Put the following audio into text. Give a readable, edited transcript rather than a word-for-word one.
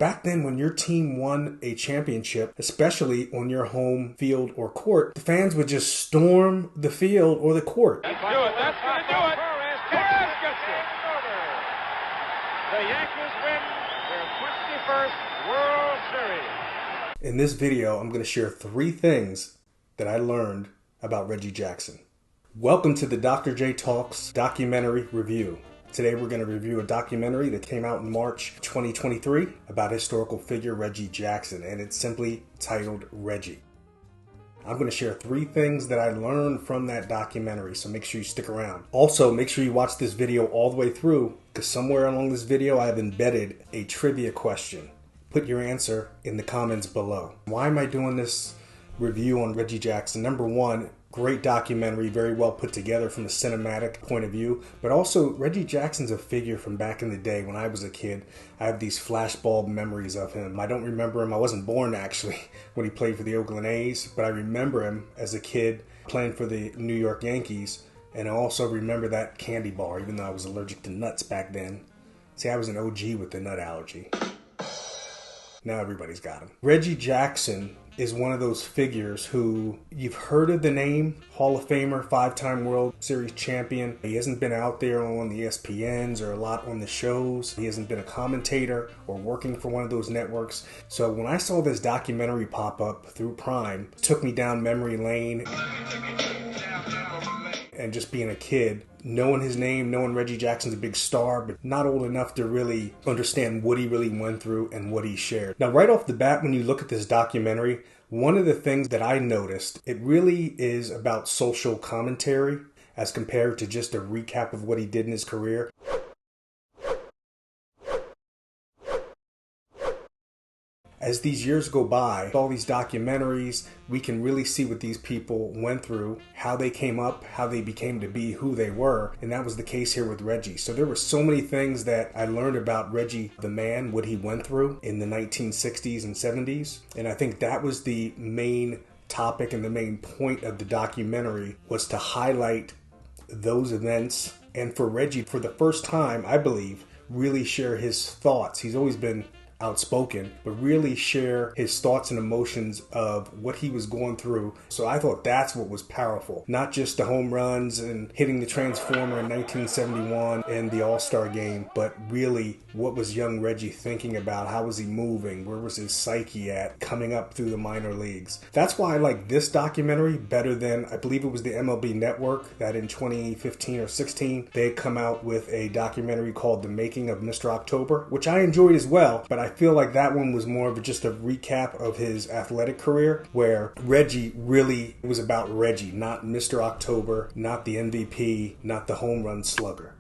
Back then, when your team won a championship, especially on your home field or court, the fans would just storm the field or the court. That's going to do it. That's going to do it. Torres gets it. The Yankees win their 21st World Series. In this video, I'm going to share 3 things that I learned about Reggie Jackson. Welcome to the Dr. J Talks documentary review. Today we're going to review a documentary that came out in March 2023 about historical figure Reggie Jackson, and it's simply titled Reggie. I'm going to share 3 things that I learned from that documentary, so make sure you stick around. Also, make sure you watch this video all the way through, because somewhere along this video I have embedded a trivia question. Put your answer in the comments below. Why am I doing this review on Reggie Jackson? Number one, great documentary, very well put together from a cinematic point of view, but also Reggie Jackson's a figure from back in the day when I was a kid. I have these flashbulb memories of him. I don't remember him. I wasn't born actually when he played for the Oakland A's, but I remember him as a kid playing for the New York Yankees, and I also remember that candy bar, even though I was allergic to nuts back then. See, I was an OG with the nut allergy. Now everybody's got him. Reggie Jackson is one of those figures who you've heard of the name, Hall of Famer, 5-time World Series champion. He hasn't been out there on the ESPNs or a lot on the shows. He hasn't been a commentator or working for one of those networks. So when I saw this documentary pop up through Prime, it took me down memory lane. And just being a kid, knowing his name, knowing Reggie Jackson's a big star, but not old enough to really understand what he really went through and what he shared. Now, right off the bat, when you look at this documentary, one of the things that I noticed, it really is about social commentary as compared to just a recap of what he did in his career. As these years go by, all these documentaries, we can really see what these people went through, how they came up, how they became to be who they were, and that was the case here with Reggie. So there were so many things that I learned about Reggie the man, what he went through in the 1960s and 70s, and I think that was the main topic and the main point of the documentary, was to highlight those events, and for Reggie, for the first time, I believe, really share his thoughts. He's always been outspoken, but really share his thoughts and emotions of what he was going through. So I thought that's what was powerful. Not just the home runs and hitting the transformer in 1971 and the All-Star game, but really what was young Reggie thinking about? How was he moving? Where was his psyche at coming up through the minor leagues? That's why I like this documentary better than, I believe it was the MLB Network that in 2015 or 16, they had come out with a documentary called The Making of Mr. October, which I enjoyed as well, but I feel like that one was more of just a recap of his athletic career, where Reggie really was about Reggie, not Mr. October, not the MVP, not the home run slugger.